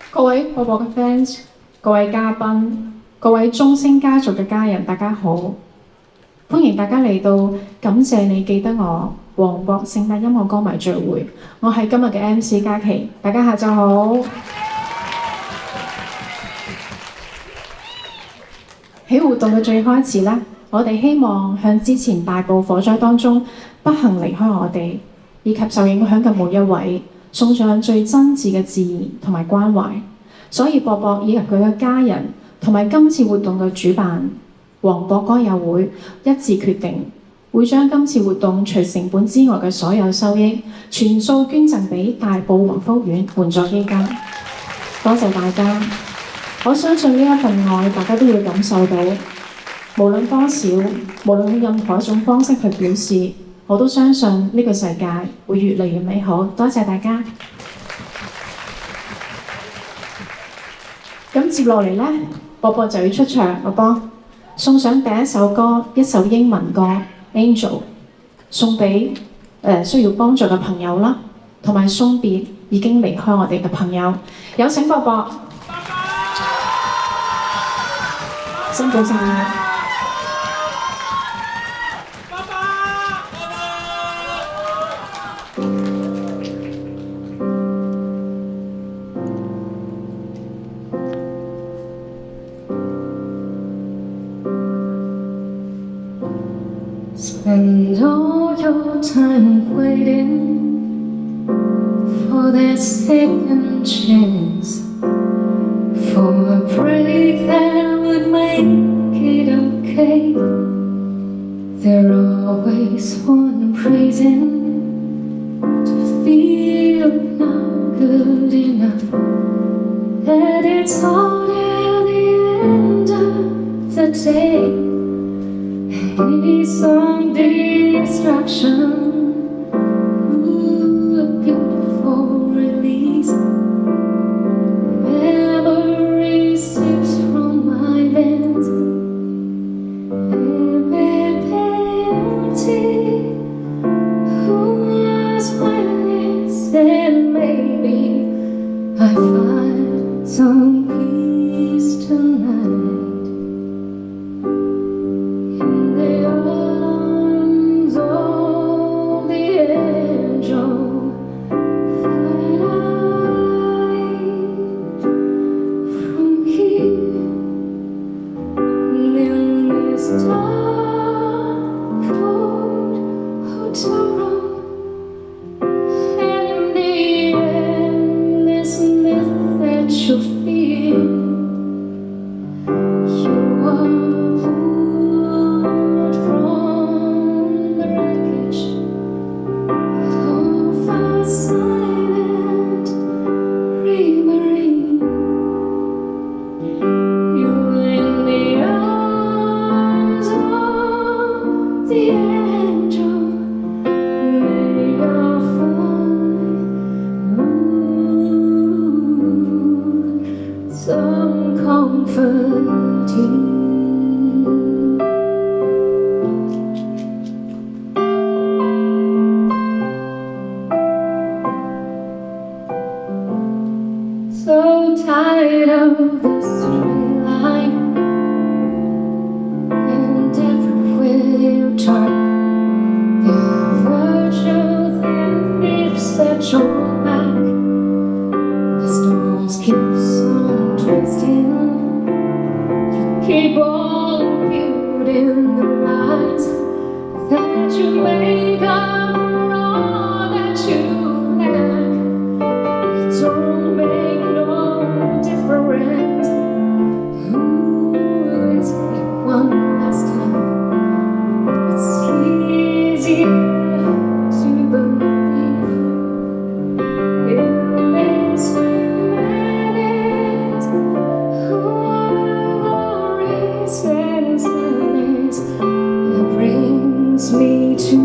各位博博嘅 fans， 各位嘉賓，各位中星家族嘅家人，大家好！歡迎大家嚟到感謝你記得我黃博聖誕音樂歌迷聚會。我係今日嘅 MC 嘉琪，大家下晝好。喺活動嘅最開始呢，我哋希望向之前大埔火災當中不幸離開我哋以及受影響嘅每一位，送上最真摯嘅致意同埋關懷，所以博博以及佢嘅家人同埋今次活動嘅主辦黃博歌友會一致決定，會將今次活動除成本之外嘅所有收益全數捐贈俾大埔宏福苑援助基金。多謝大家。我相信呢一份愛，大家都會感受到。無論多少，無論用任何一種方式去表示，我都相信呢個世界會越嚟越美好。多謝大家。咁接落嚟呢，博博就要出場咯噃，送上第一首歌，一首英文歌《Angel》，送俾需要幫助嘅朋友啦，同埋送別已經離開我哋嘅朋友。有請博博，辛苦晒。Spend all your time waiting for that second chance, for a break that would make it okay. There's always one reason to feel not good enough, that it's all at the end of the day. Need some distraction, ooh, a beautiful release. Memory slips from my veins, empty. Who was witness, and maybe I find some peace tonight. Some comforting. So tired of this straight line, and everywhere you turn, there are virtues and thieves at your back. The storms keep on twisting. You keep on building the lies that you make up for all that you lack. It don't make no difference. Ooh, let's take one last time. It's easier to believe in this humanity. Glorious and sadness that brings me to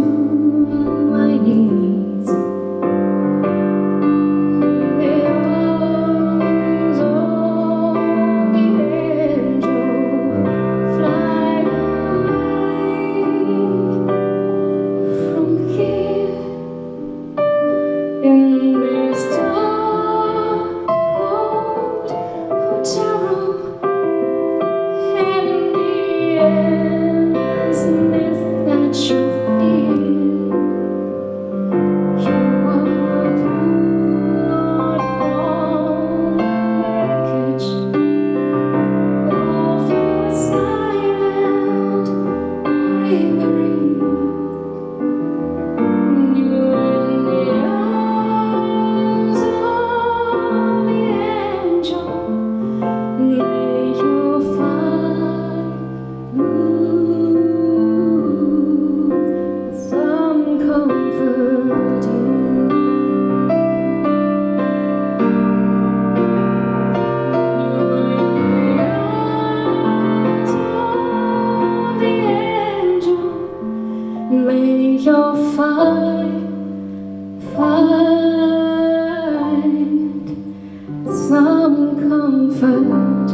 some comfort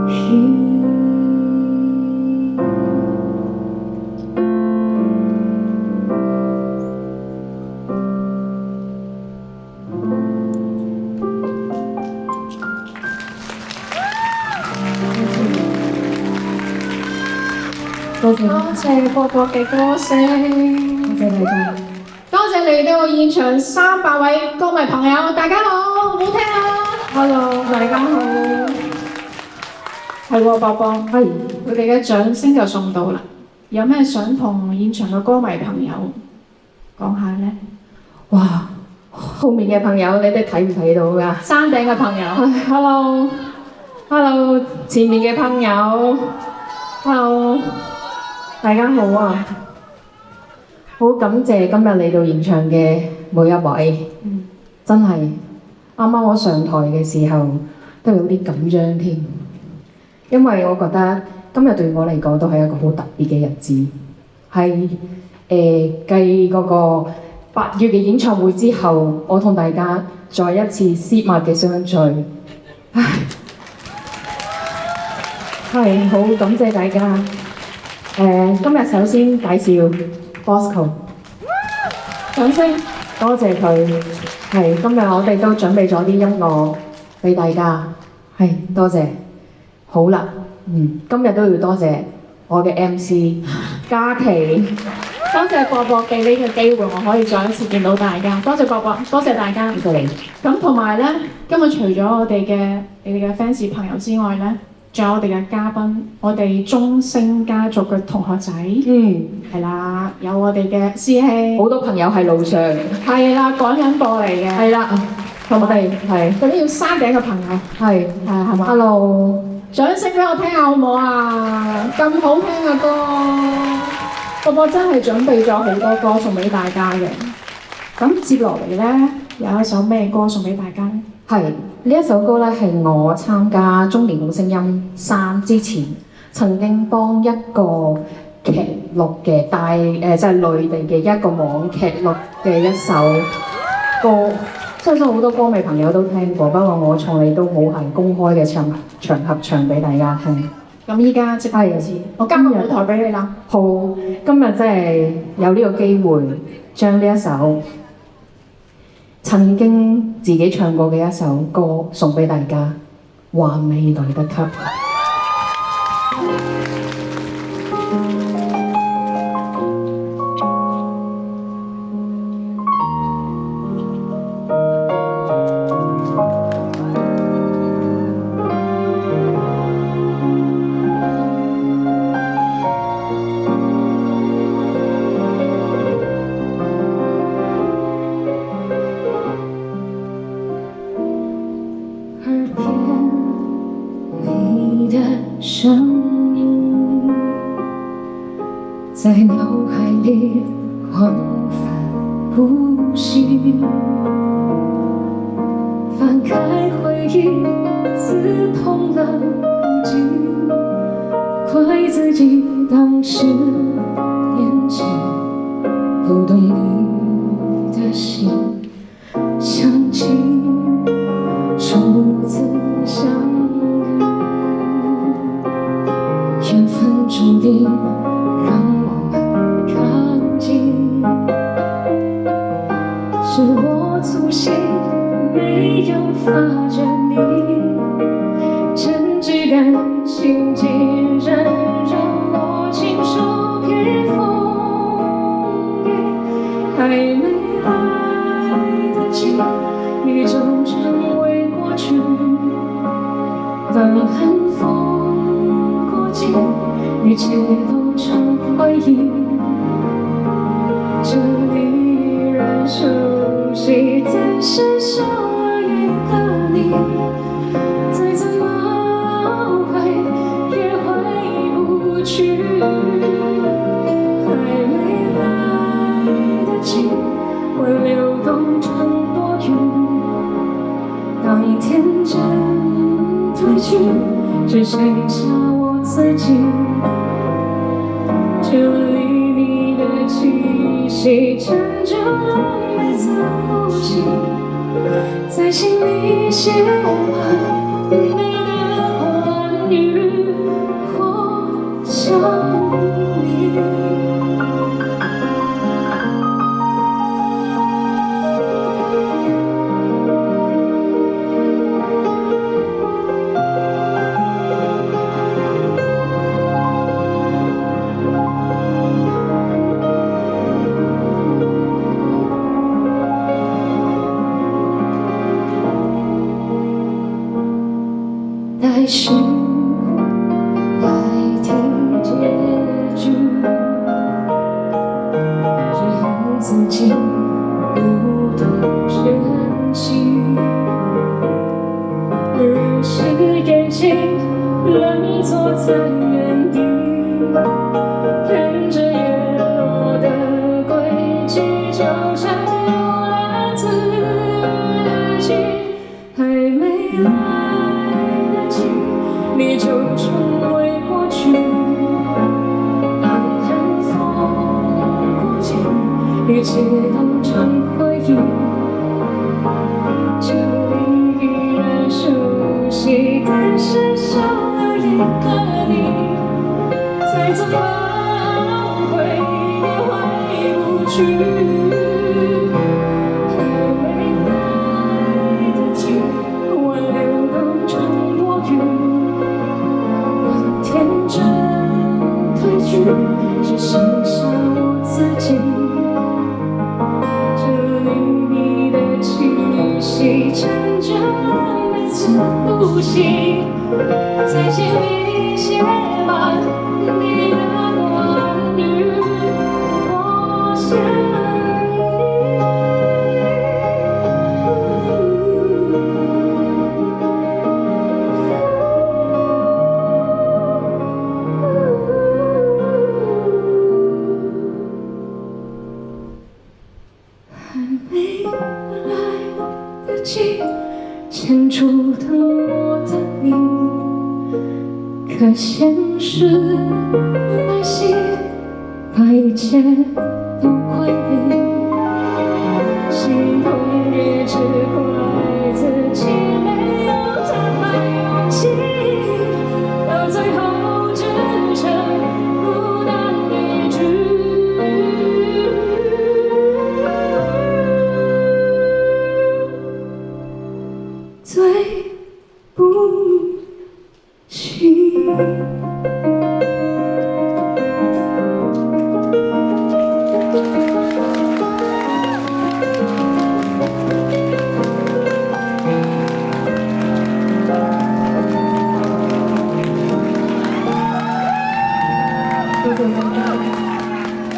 here.多謝，多謝博博嘅歌聲，多謝大家。多謝嚟到現場300位歌迷朋友，大家好，好聽啊 Hello，大家好。係喎，博博，係，佢哋嘅掌聲就送到啦。有咩想同現場嘅歌迷朋友講下呢？哇！後面嘅朋友，你哋睇唔睇到㗎山頂嘅朋友， ？Hello，前面嘅朋友，Hello，大家好啊！好感謝今日嚟到現場嘅每一位，真係啱啱我上台嘅時候都有啲緊張添，因為我覺得今日對我嚟講都係一個好特別嘅日子，係繼嗰個8月嘅演唱會之後，我同大家再一次私密嘅相聚，唉，係好感謝大家。今日首先介紹 Bosco， 掌聲。多謝佢。係今日我哋都準備咗啲音樂俾大家，係多謝。好啦，今日都要多謝我嘅 MC 嘉琪。多謝博博嘅呢個機會，我可以再一次見到大家。多謝博博，多謝大家。多謝你。咁同埋咧，今日除咗我哋嘅你哋嘅 fans 朋友之外咧，仲有我哋嘅嘉賓，我哋中星家族嘅同學仔，係啦，有我哋嘅師兄，好多朋友喺路上，係啦，趕緊過嚟嘅，係啦，同埋我哋係嗰啲要山頂嘅朋友，係係嘛？ Hello，掌聲俾我聽下好唔好啊？咁好聽嘅歌，博博真係準備咗好多歌送俾大家嘅。咁接落嚟咧，有一首咩歌送俾大家咧？係呢一首歌咧，係我參加中年好聲音3之前，曾經幫一個劇錄嘅即係內地嘅一個網劇錄嘅一首歌，相信好多歌迷朋友都聽過，不過我從嚟都冇係公開嘅場合唱俾大家聽。咁依家即刻知，我交個舞台俾你啦。好，今日真係有呢個機會，將呢一首曾經自己唱過嘅一首歌送俾大家，還未來得及。耳边你的声音，在脑海里往返不息。翻开回忆，刺痛了不禁，怪自己当时年轻，不懂你的心，想起初次相遇，缘分注定让我们靠近，是我粗心没有发觉你，真挚感情竟然让我亲手给封印，还没来得及，你就成为过去。当寒风过境，一切都成回忆。这里依然熟悉，但是少了一个你，再怎么回也回不去。还没来得及，会流动成多云。当天真褪去，只剩下我自己。这里你的气息，牵着了每次呼吸。在心里写满你的关于我想你。还是代替结局，只恨自己不懂珍惜，任性眼睛冷坐在原地，看着叶落的轨迹，就像有了自己，还没来。你就成为过去，当寒风过境，一切都成回忆。这里依然熟悉，但是少了一个你，再怎么挽回也回不去。还没来得及挽留，都成多余。天真褪去，只剩下我自己。这离你的气息，缠着每次呼吸，在心里写满你的关于我想牵住疼我的你，可现实来袭，把一切都归零，心痛也只怪自己没有坦白勇气，到最后只剩孤单一句。对不起。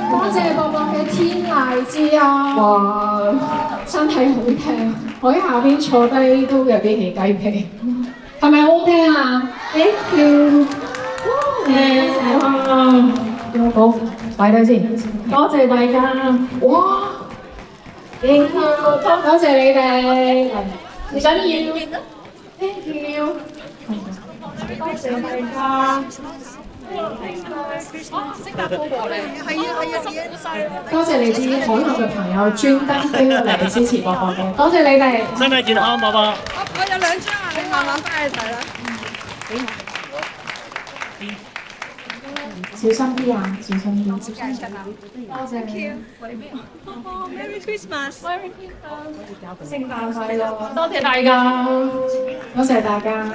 多謝博博嘅天籟之音，哇，真係好聽！我喺下邊坐低都有啲起雞皮，係咪好聽啊？Thank you，好，擺低先。多謝大家，哇！Thank you，多謝你哋，唔緊要，Thank you，多謝大家。多謝嚟自海外嘅朋友專登飛過嚟支持博博嘅，多謝你哋。身體健康，寶寶。我有兩張啊，你慢慢翻去睇啦。小心啲啊，小心啲。多謝你。Merry Christmas！聖誕快樂！多謝大家，多謝大家。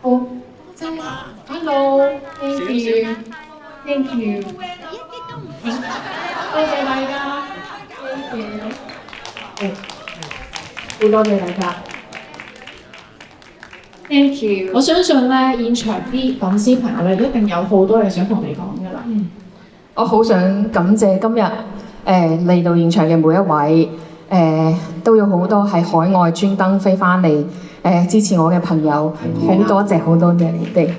好。Hello，thank you，thank you，多謝大家 ，thank you，好多謝大家 ，thank you。我相信咧，現場啲粉絲朋友咧，一定有好多嘢想同你講㗎啦。我好想感謝今日嚟到現場嘅每一位，都有好多係海外專登飛翻嚟支持我嘅朋友，好多謝你哋。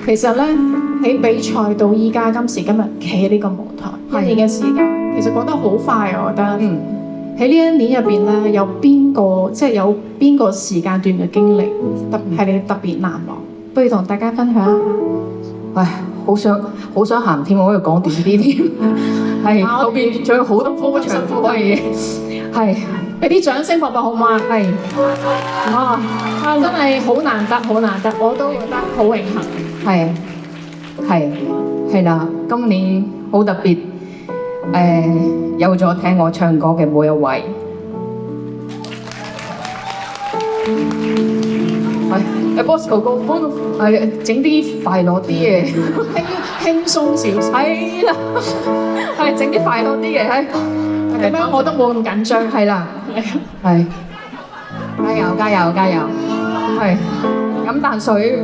其實咧喺比賽到依家今時今日企喺呢個舞台，一年嘅時間其實過得好快，我覺得。喺呢一年入邊咧，有邊個時間段嘅經歷係你特別難忘？不如同大家分享一下。唉，好想行添，我可以講短啲添。係後邊仲有好多科長科嘅嘢，係俾啲掌聲，博博好唔好啊？係哦，真係好難得，好難得，我都覺得好榮幸。係係啦，今年好特別，有咗聽我唱歌嘅每一位。Bosco 哥，整啲快樂啲嘅，輕鬆少少，係啦，係整啲快樂啲嘅，係咁樣我都冇咁緊張。係啦，係加油加油加油，係飲啖水，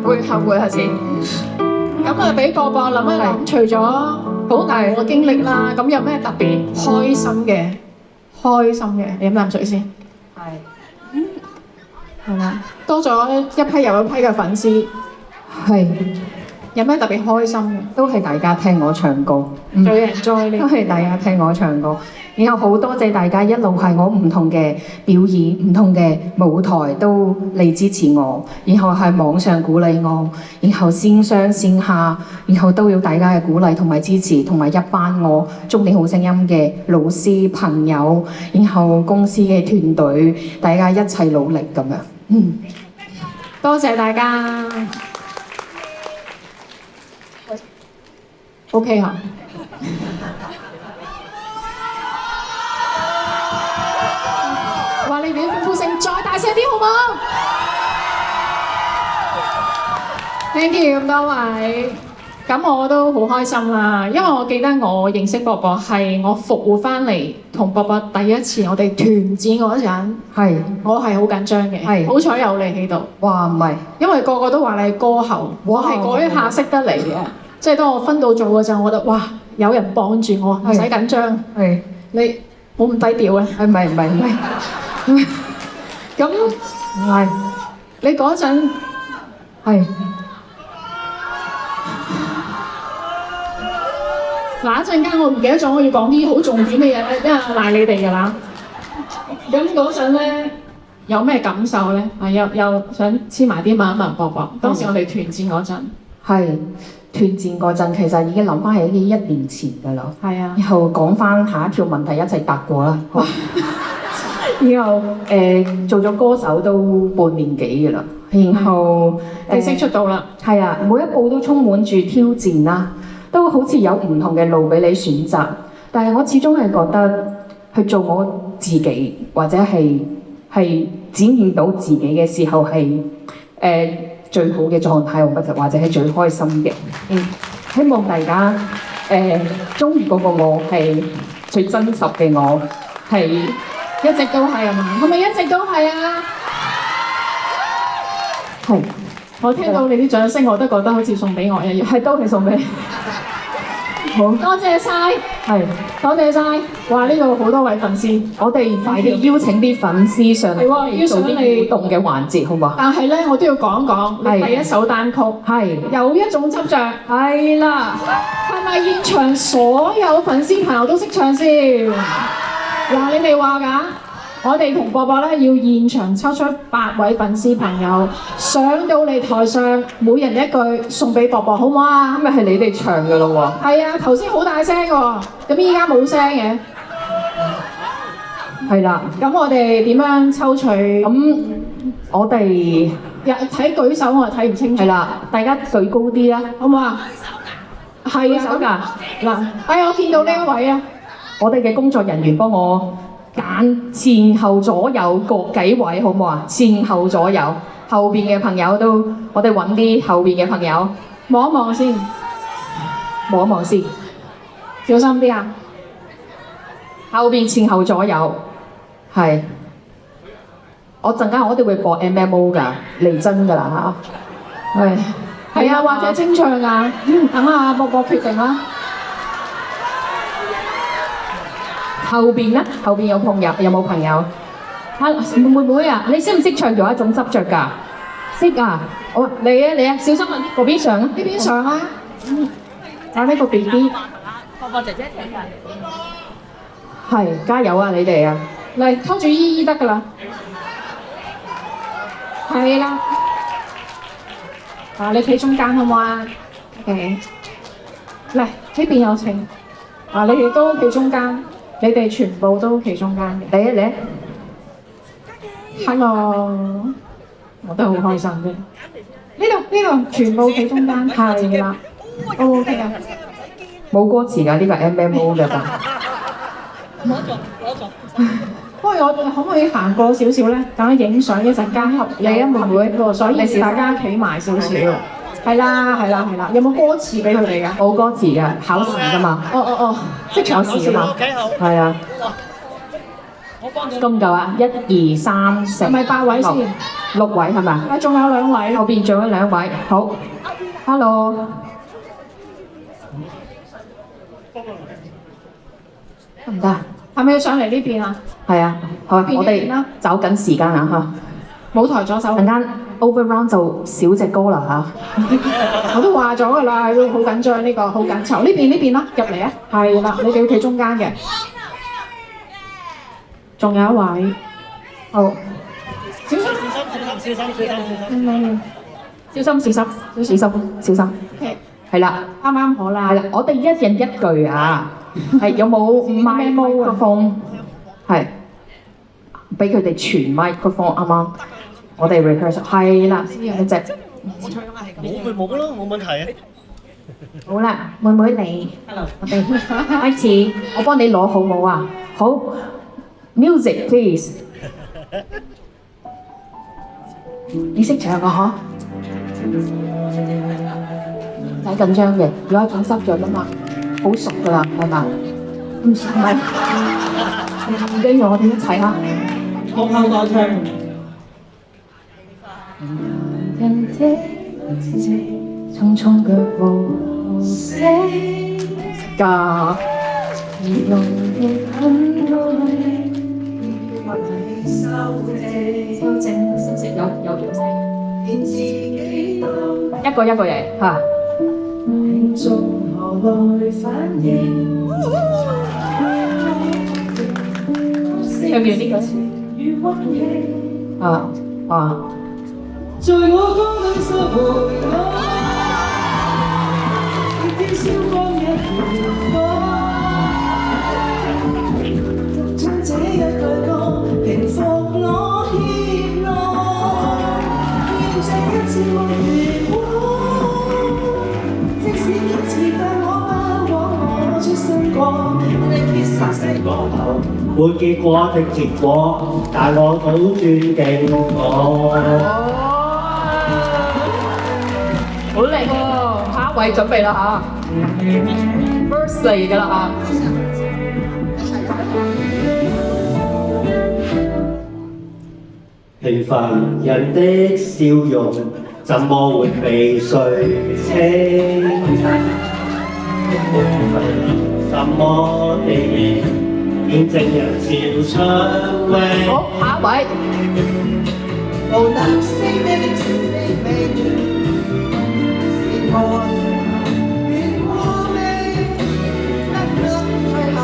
會後悔下先。咁啊，俾博博諗一諗，除咗好難嘅經歷啦，咁有咩特別開心嘅？你飲啖水先。係啦，多咗一批又一批嘅粉絲，係有咩特別開心嘅？都係大家聽我唱歌，最 enjoy 呢？都係大家聽我唱歌，然後好多謝大家一路係我唔同嘅表演、唔同嘅舞台都嚟支持我，然後係網上鼓勵我，然後線上線下，然後都要大家嘅鼓勵同埋支持，同埋一班我中年好聲音嘅老師朋友，然後公司嘅團隊，大家一齊努力咁樣。多謝大家。OK 嚇。話你哋歡呼聲再大聲啲好冇？Thank you 咁多位。咁我都好開心啦，因為我記得我認識博博係我復活翻嚟同博博第一次我哋團戰嗰陣，係我係好緊張嘅，係好彩有你喺度，哇唔係，因為個個都話你係歌后，我係嗰一下識得嚟嘅，即係當我分到組嗰陣，我覺得哇有人幫住我，唔使緊張，係你冇咁低調啊，係唔係，咁係你嗰陣係。嗱一陣間我唔記得咗，我要講啲好重點嘅嘢咧，因為賴你哋㗎啦。咁嗰陣咧有咩感受咧？又想黐埋啲問一問博博。當時我哋團戰嗰陣，係團戰嗰陣，其實已經諗翻係一年前㗎啦。係啊，然後講翻下一條問題一齊答過啦。然後做咗歌手都半年幾㗎啦。然後正式出道啦。係啊，每一步都充滿住挑戰啦。都好似有唔同嘅路俾你選擇，但係我始終係覺得去做我自己，或者係展現到自己嘅時候係最好嘅狀態，或者係最開心嘅。希望大家中意嗰個我係最真實嘅我，係一直都係啊嘛，係咪一直都係啊？係。我聽到你啲掌聲，我都覺得好似送俾我一樣。係都係送俾你。好，多謝晒，係多謝晒。哇！呢度好多位粉絲，我哋快啲邀請啲粉絲上嚟做啲互動嘅環節，好唔好？但係咧，我都要講講你第一首單曲，係有一種執着，係啦，係咪現場所有粉絲朋友都識唱先？嗱，你哋話㗎？我哋同博博咧要現場抽出8位粉絲朋友上到嚟台上，每人一句送俾博博，好唔好啊？咁咪係你哋唱㗎咯喎。係啊，頭先好大聲喎，咁依家冇聲嘅。係啦，咁我哋點樣抽取？咁我哋睇舉手我係睇唔清楚。係啦，大家舉高啲啦，好唔好啊？係啊，舉手㗎。嗱，我見到呢一位啊，我哋嘅工作人員幫我揀前後左右各幾位，好唔好啊？前後左右，後邊嘅朋友都，我哋揾啲後邊嘅朋友望一望先，望一望先，小心啲啊！後邊前後左右，係。我陣間我哋會播 MMO 㗎，嚟真㗎啦嚇。係啊，或者清唱啊，等阿博博決定啦。後邊咧，後邊有冇朋友？啊，妹妹啊，你識唔識唱有一種執着㗎？識啊！我嚟啊，小心啊！嗰邊上啊，呢邊上啊！啊，呢個 BB，博博姐姐請人。係加油啊！你哋啊，嚟拖住依依得㗎啦。係啦。啊，你企中間好唔好啊？OK。嚟呢邊有請。啊，你哋都企中間，你哋全部都企中間嘅。嚟啊嚟啊！ Hello，我都好開心嘅。呢度全部企中間，係啦。OK 啊。冇歌詞㗎，呢個 MMO 㗎吧？不過我可唔可以行過少少咧？等我影相一陣間合你啊妹妹喎，所以大家企埋少少。係啦。有冇歌詞俾佢哋㗎？冇歌詞㗎，考試㗎嘛。哦，即考試㗎嘛。係啊。夠唔夠啊？1、2、3、4。係咪8位先？6位係咪？啊，仲有2位。後邊仲有2位。好。Hello。得唔得？係咪要上嚟呢邊啊？係啊。好啊，邊我哋邊啦走緊時間啊嚇。舞台左手。陣間 overround 就少隻歌啦嚇。我都話咗㗎啦，要好緊張呢個，好緊湊。呢邊啦，入嚟啊！係啦，你哋要企中間嘅。仲有1位。好。小心。小心。OK。係啦，啱啱好啦。係啦，我哋一人一句啊。係有冇麥克風？係，俾佢哋全麥克風啱啱。我哋 rehearsal 係啦，一隻。冇㗎啦，冇問題啊。好啦，妹妹你，我哋開始，我幫你攞好冇啊？好 ，music please。你識唱啊？嗬？唔使緊張嘅，有一種濕咗啦嘛。好熟㗎啦，係嘛？唔係，跟住我哋一齊啦。我啱啱唱。人的匆匆腳步死㗎，容易很多修正有調聲，一個嘢嚇。要唔要呢個？啊。在我光陰收回我，天燒光一片火，將這一句歌平復我怯懦，要這一次我如果，即使一次但我不枉我出生過，你必殺死過後，沒結果的結果，但我好尊敬我。好靚喎，下一位準備啦嚇 ，first 嚟㗎啦嚇。平凡人的笑容，怎麼會被誰稱？什麼地名見證人潮唱詠？好，下一位。無能死的是你命。遠過未，得到最後，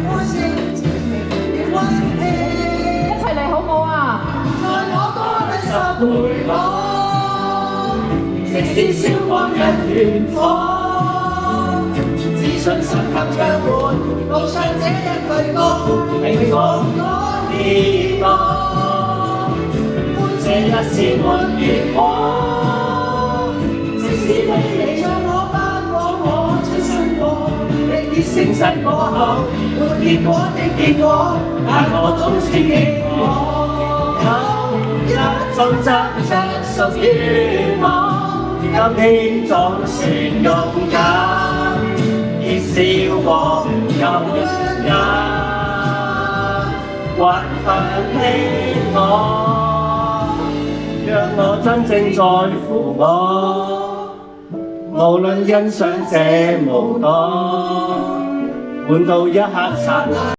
愛情證明越溫馨。一齊嚟好冇啊！在我歌裏拾回我，即使燒光一團火，自信心給唱滿，無唱這一句歌，平復我跌墮，歡這一次沒結果。只你離在我不枉我出生過，歷劫盛世過後，沒結果的結果，但我總是記我。有一種真實屬於我，今天總算勇敢，已笑過又一還向起我，讓我真正在乎我。無論欣賞這無多，換到一刻燦爛。